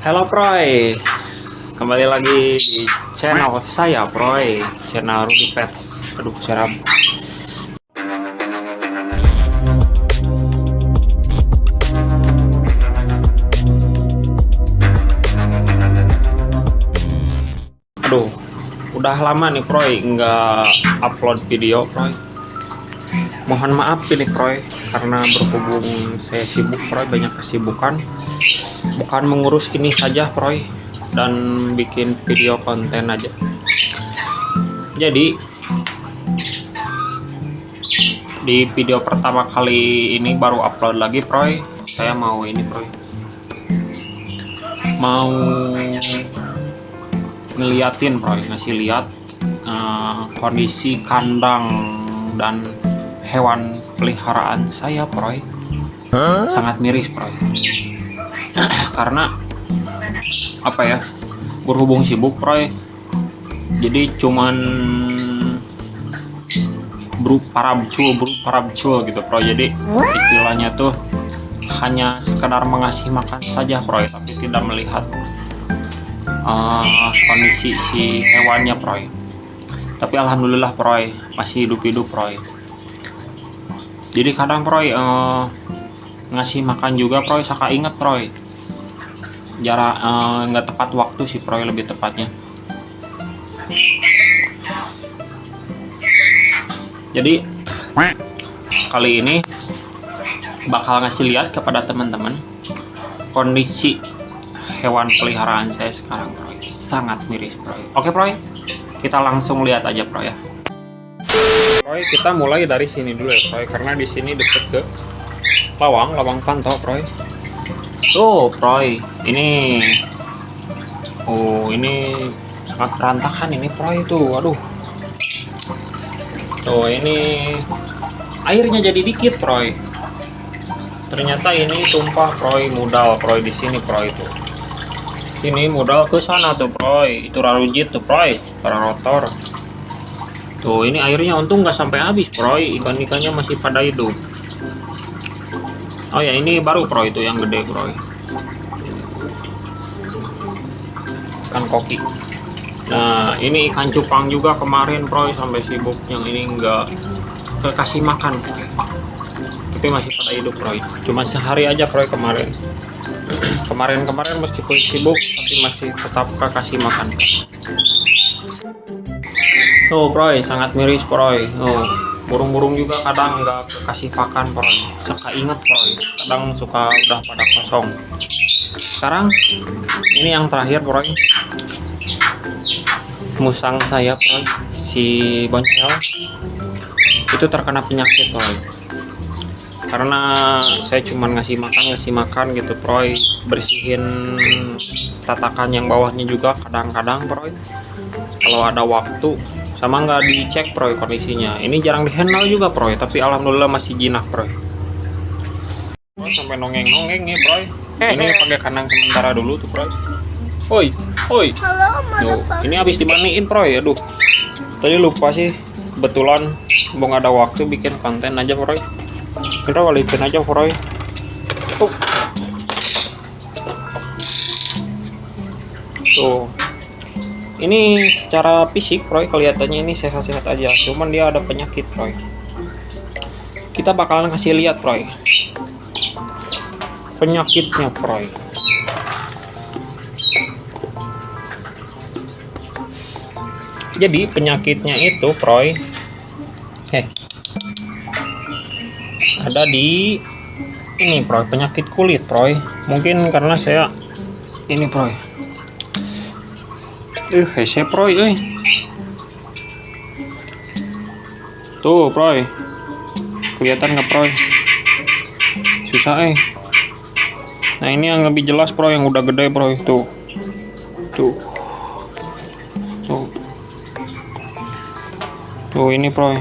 Halo Proy, kembali lagi di channel saya Proy, channel Rudy Pets. Aduh, serap. Aduh, udah lama nih Proy nggak upload video Proy. Mohon maaf ini Proy, karena berhubung saya sibuk Proy, banyak kesibukan. Bukan mengurus ini saja Proy, dan bikin video konten aja. Jadi di video pertama kali ini baru upload lagi Proy, saya mau ini Proy, mau ngeliatin Proy, ngasih lihat kondisi kandang dan hewan peliharaan saya Proy. Sangat miris Proy. Karena apa ya, berhubung sibuk Proy, jadi cuman parabcul gitu Proy. Jadi istilahnya tuh hanya sekedar mengasih makan saja Proy, tapi tidak melihat kondisi si hewannya Proy. Tapi alhamdulillah Proy, masih hidup Proy. Jadi kadang Proy ngasih makan juga Proy, saka inget Proy, jarak nggak tepat waktu sih Proy, lebih tepatnya. Jadi kali ini bakal ngasih lihat kepada teman-teman kondisi hewan peliharaan saya sekarang Proy. Sangat miris Proy. Oke Proy, kita langsung lihat aja Proy ya. Proy, kita mulai dari sini dulu ya Proy, karena di sini deket ke lawang pantau Proy. Tuh Proy, ini sangat berantakan ini Proy tuh. Aduh, tuh ini airnya jadi dikit Proy. Ternyata ini tumpah Proy, mudal Proy di sini Proy tuh. Ini mudal ke sana tuh Proy, itu rarujit tuh Proy, para rotor. Tuh ini airnya untung nggak sampai habis Proy, ikan-ikannya masih pada hidup. Oh ya, ini baru Proy itu yang gede Proy, ikan koki. Nah ini ikan cupang juga kemarin Proy, sampai sibuk yang ini nggak kasih makan Proy. Tapi masih pada hidup Proy, cuma sehari aja Proy kemarin. kemarin meskipun sibuk tapi masih tetap kasih makan. Tuh Proy, sangat miris Proy. Burung-burung juga kadang nggak kasih pakan Proy, suka inget Proy, kadang suka udah pada kosong. Sekarang ini yang terakhir Proy, musang saya Proy, si boncel itu terkena penyakit Proy. Karena saya cuma ngasih makan gitu Proy, bersihin tatakan yang bawahnya juga kadang-kadang Proy, kalau ada waktu. Sama nggak dicek Proy kondisinya. Ini jarang dihandle juga Proy, tapi alhamdulillah masih jinak Proy. Sampai nongeng nih Proy. Ini pakai kandang sementara dulu tuh Proy. Hoi. Tuh, ini habis dimandiin Proy. Aduh, tadi lupa sih, kebetulan mau nggak ada waktu bikin konten aja Proy. Kita balikin aja Proy. Tuh. Ini secara fisik Proy kelihatannya ini sehat-sehat aja, cuman dia ada penyakit Proy. Kita bakalan kasih lihat Proy penyakitnya Proy. Jadi penyakitnya itu Proy, ada di ini Proy, penyakit kulit Proy. Mungkin karena saya ini Proy, hese Proy, tuh Proy, kelihatan nggak Proy? Susah Nah ini yang lebih jelas Proy, yang udah gede Proy, tuh ini Proy,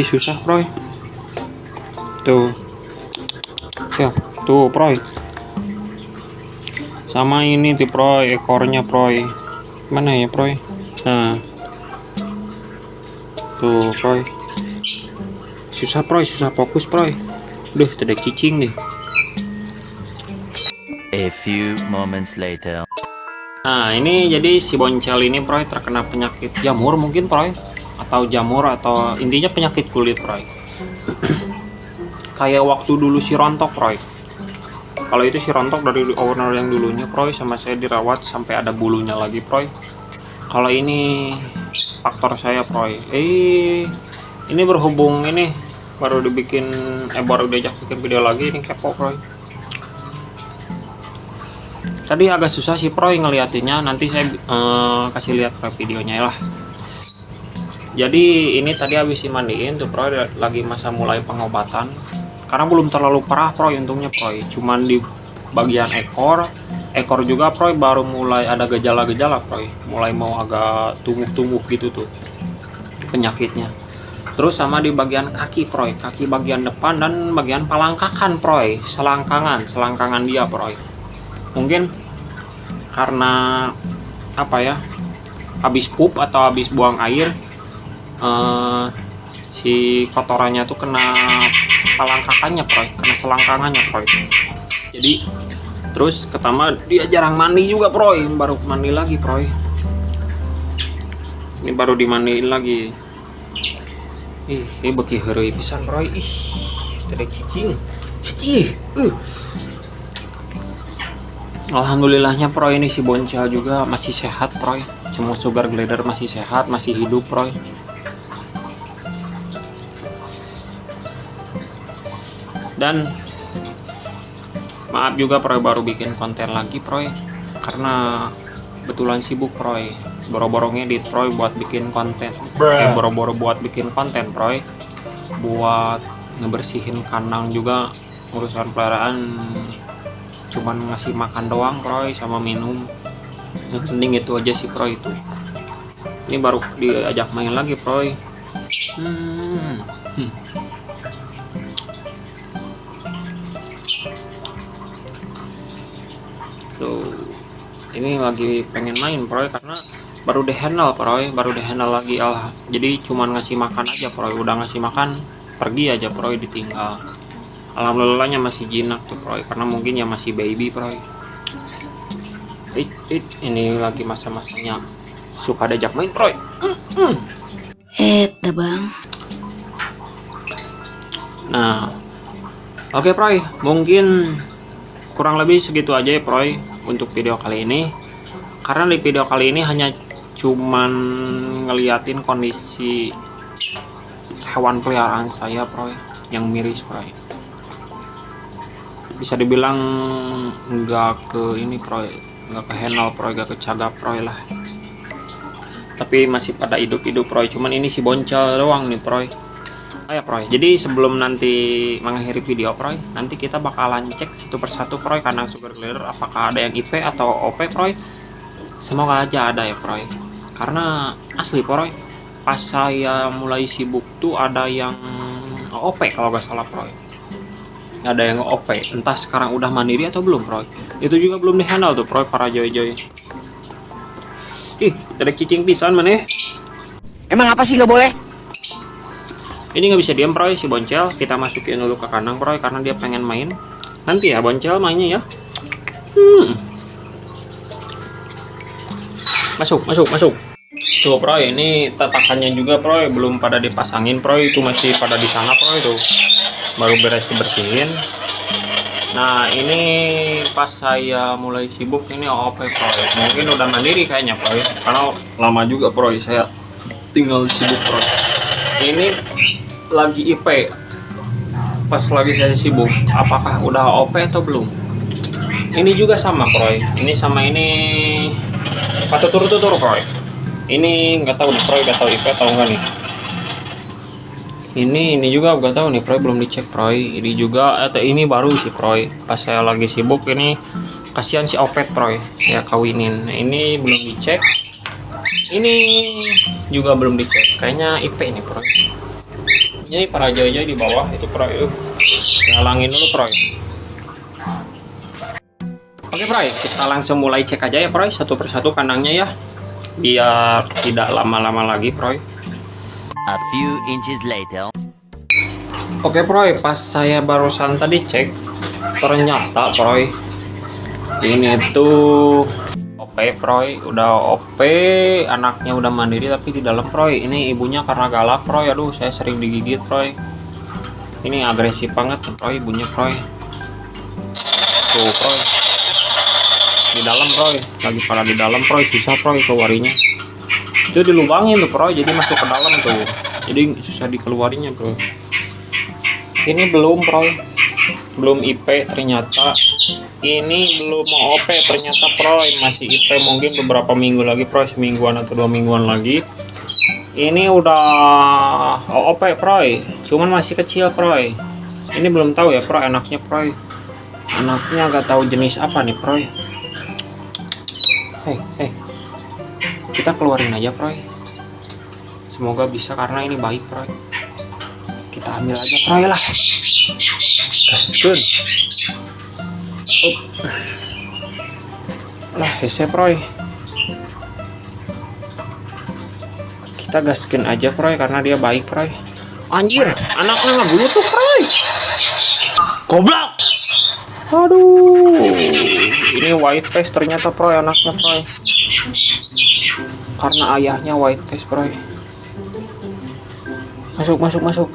susah Proy, tuh Proy. Sama ini tuh Proy, ekornya Proy, mana ya Proy? Nah tuh Proy, susah fokus Proy. Duh, tidak cicing nih. A few moments later. Nah, ini jadi si Boncel ini Proy terkena penyakit jamur mungkin Proy, atau jamur atau intinya penyakit kulit Proy. Kayak waktu dulu si Rontok Proy. Kalau itu si Rontok dari owner yang dulunya Proy, sama saya dirawat sampai ada bulunya lagi Proy. Kalau ini faktor saya Proy. Ini berhubung ini baru diajak bikin video lagi, ini kepo Proy. Tadi agak susah sih Proy ngeliatinnya, nanti saya kasih lihat Proy videonya lah. Jadi ini tadi habis dimandiin tuh Proy, lagi masa mulai pengobatan. Karena belum terlalu parah Proy, untungnya Proy. Cuman di bagian ekor juga Proy baru mulai ada gejala-gejala Proy. Mulai mau agak tumbuh-tumbuh gitu tuh penyakitnya. Terus sama di bagian kaki Proy, kaki bagian depan dan bagian palangkakan Proy, selangkangan dia Proy. Mungkin karena apa ya, habis pup atau habis buang air, si kotorannya tuh kena palangkakannya Proy, kena selangkangannya Proy. Jadi terus ketama dia jarang mandi juga Proy, baru mandi lagi Proy. Ini baru dimandiin lagi. Ini beki heureuy pisan Proy. Terek cicing. Alhamdulillahnya Proy, ini si Boncel juga masih sehat Proy. Semua sugar glider masih sehat, masih hidup Proy. Dan maaf juga Proy baru bikin konten lagi Proy, karena betulan sibuk Proy. Boro-boro ngedit Proy buat bikin konten. Boro-boro buat bikin konten Proy. Buat ngebersihin kandang juga, urusan peliharaan cuman ngasih makan doang Proy, sama minum. Yang penting itu aja sih Proy itu. Ini baru diajak main lagi Proy. Tuh, ini lagi pengen main Proy karena baru di-handle lagi jadi cuman ngasih makan aja Proy, udah ngasih makan pergi aja Proy, ditinggal. Alhamdulillahnya masih jinak tuh Proy, karena mungkin ya masih baby Proy. Ini lagi masa-masanya suka diajak main Proy. Bang. Nah, oke Proy, mungkin kurang lebih segitu aja ya Proy untuk video kali ini. Karena di video kali ini hanya cuman ngeliatin kondisi hewan peliharaan saya Proy yang miris Proy. Bisa dibilang nggak ke ini Proy, nggak ke handle Proy, nggak ke cagap Proy lah. Tapi masih pada hidup-hidup Proy. Cuman ini si Boncel doang nih Proy. Ayo Proy, jadi sebelum nanti mengakhiri video Proy, nanti kita bakalan cek satu persatu Proy kandang sugar glider, apakah ada yang IP atau OP Proy. Semoga aja ada ya Proy, karena asli Proy pas saya mulai sibuk tuh ada yang OP kalau gak salah Proy. Ada yang OP, entah sekarang udah mandiri atau belum Proy. Itu juga belum di handle tuh Proy, para joy-joy. Ada cicing pisan maneh. Emang apa sih nggak boleh? Ini nggak bisa diam Proy, si Boncel. Kita masukin dulu ke kandang Proy, karena dia pengen main. Nanti ya Boncel mainnya ya. Masuk. Tuh Proy, ini tatakannya juga Proy belum pada dipasangin Proy, itu masih pada di sana Proy tuh. Baru beres dibersihin. Nah, ini pas saya mulai sibuk ini OP Proy. Mungkin udah mandiri kayaknya Proy, karena lama juga Proy saya tinggal sibuk Proy. Ini lagi IP. Pas lagi saya sibuk, apakah udah OP atau belum? Ini juga sama Proy. Ini sama ini patut tutur Proy. Ini nggak tahu Proy, nggak tahu IP atau enggak nih. Ini juga nggak tahu nih Proy, belum dicek Proy. Ini juga ini baru sih Proy. Pas saya lagi sibuk ini, kasihan si Opet Proy, saya kawinin. Ini belum dicek. Ini juga belum dicek. Kayaknya IP nih Proy. Ini para joy-joy di bawah itu Proy. Halangin dulu Proy. Oke Proy, kita langsung mulai cek aja ya Proy, satu persatu kandangnya ya, biar tidak lama-lama lagi Proy. A few inches later. Oke Proy, pas saya barusan tadi cek, ternyata Proy Ini tuh OP Proy, udah OP, anaknya udah mandiri tapi di dalam Proy. Ini ibunya karena galak Proy, aduh saya sering digigit Proy. Ini agresif banget Proy, ibunya Proy. Tuh Proy, di dalam Proy, lagi pada di dalam Proy, susah Proy keluarinya. Itu dilubangin tuh Proy, jadi masuk ke dalam tuh, jadi susah dikeluarinya Proy. Ini belum Proy, belum IP ternyata. Ini belum mau OP ternyata Proy, masih IP mungkin beberapa minggu lagi Proy, semingguan atau 2 mingguan lagi. Ini udah OP Proy, cuman masih kecil Proy. Ini belum tahu ya Proy, anaknya Proy. Anaknya agak tahu jenis apa nih Proy. Hei, kita keluarin aja Proy. Semoga bisa karena ini baik Proy. Kita ambil aja Proy lah. Gaskeun. Lah hese Proy, kita gaskin aja Proy karena dia baik Proy. Anjir, anaknya ngebunuh tuh Proy. Goblok. Aduh, ini white face ternyata Proy, anaknya Proy. Karena ayahnya white face Proy. Masuk.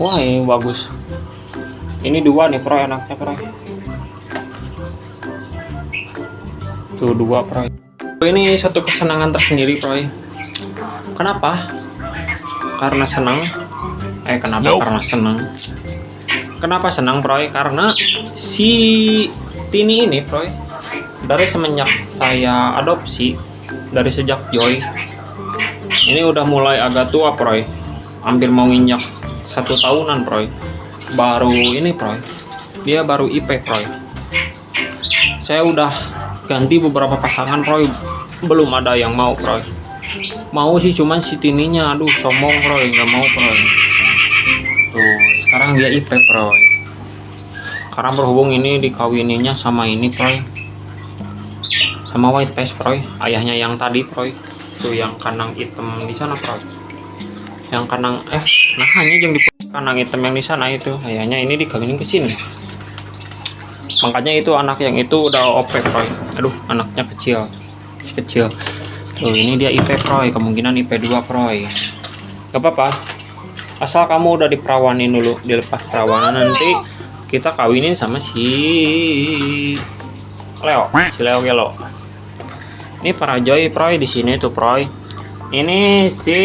Wah ini bagus. Ini 2 nih Proy, anaknya Proy. Tuh 2 Proy. Ini satu kesenangan tersendiri Proy. Kenapa? Karena senang. Karena senang. Kenapa senang Proy? Karena si Tini ini Proy, dari semenjak saya adopsi, dari sejak Joy, ini udah mulai agak tua Proy. Hampir mau nginjak 1 tahunan Proy. Baru ini Proy, dia baru IP Proy. Saya udah ganti beberapa pasangan Proy, belum ada yang mau Proy. Mau sih cuman si Tininya, aduh sombong Proy, nggak mau Proy. Tuh sekarang dia IP Proy. Karena berhubung ini dikawininya sama ini Proy, sama white face Proy, ayahnya yang tadi Proy. Tuh yang kanang hitam di sana Proy. Yang kanang hanya yang di kanang hitam yang di sana itu ayahnya ini dikawinin ke sini. Makanya itu anak yang itu udah OP Proy. Aduh, anaknya kecil. Masih kecil. Tuh, ini dia IP Proy, kemungkinan IP 2 Proy. Gak apa-apa. Asal kamu udah diperawanin dulu, dilepas perawanan nanti kita kawinin sama si Leo, Gelo. Ini para Joy Proy di sini tuh Proy. Ini si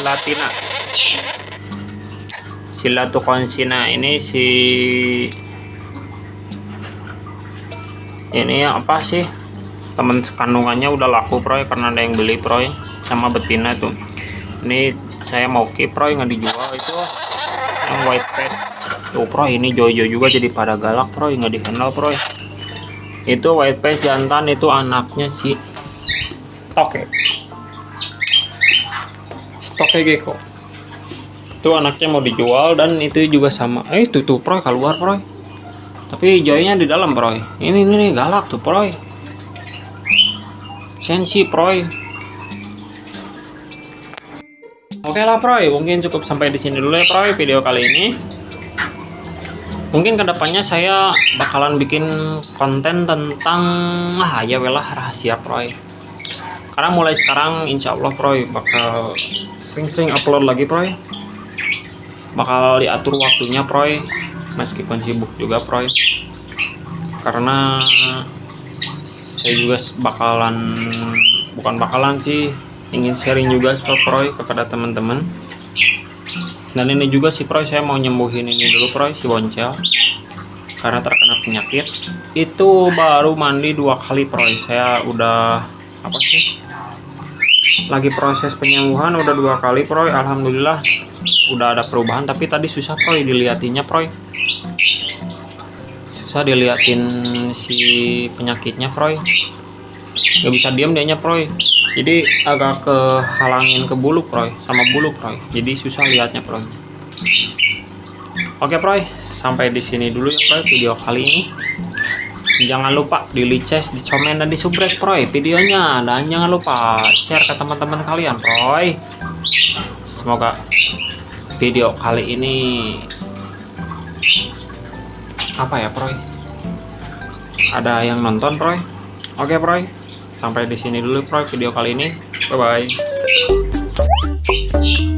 Latina, si Latu Konsina. Ini si ini apa sih, teman sekandungannya udah laku Proy karena ada yang beli Proy, sama betina tuh. Ini saya mau keep Proy, nggak dijual itu yang white face tuh Proy. Ini Joy juga jadi pada galak Proy, nggak dihandle Proy. Itu white face jantan, itu anaknya si Stoke Gecko. Itu anaknya mau dijual dan itu juga sama. Tuh Proy keluar Proy. Tapi Joynya di dalam Proy. Ini galak tuh Proy. Sensi Proy. Oke lah Proy, mungkin cukup sampai di sini dulu ya Proy video kali ini. Mungkin kedepannya saya bakalan bikin konten tentang rahasia Proy. Karena mulai sekarang insya Allah Proy bakal sering-sering upload lagi Proy. Bakal diatur waktunya Proy, meskipun sibuk juga Proy. Karena saya juga bukan bakalan sih, ingin sharing juga Proy kepada teman-teman. Dan ini juga si Proy, saya mau nyembuhin ini dulu Proy, si Boncel, karena terkena penyakit. Itu baru mandi 2 kali Proy. Saya udah lagi proses penyembuhan udah 2 kali Proy. Alhamdulillah udah ada perubahan, tapi tadi susah Proy diliatinnya Proy. Susah diliatin si penyakitnya Proy. Gak bisa diam dianya Proy. Jadi agak kehalangin ke bulu Proy, sama bulu Proy. Jadi susah lihatnya Proy. Oke Proy, sampai di sini dulu ya Proy video kali ini. Jangan lupa di lices, di komen, dan di subrek Proy videonya. Dan jangan lupa share ke teman-teman kalian Proy. Semoga video kali ini apa ya Proy, ada yang nonton Proy. Oke Proy, sampai di sini dulu Proy video kali ini. Bye bye.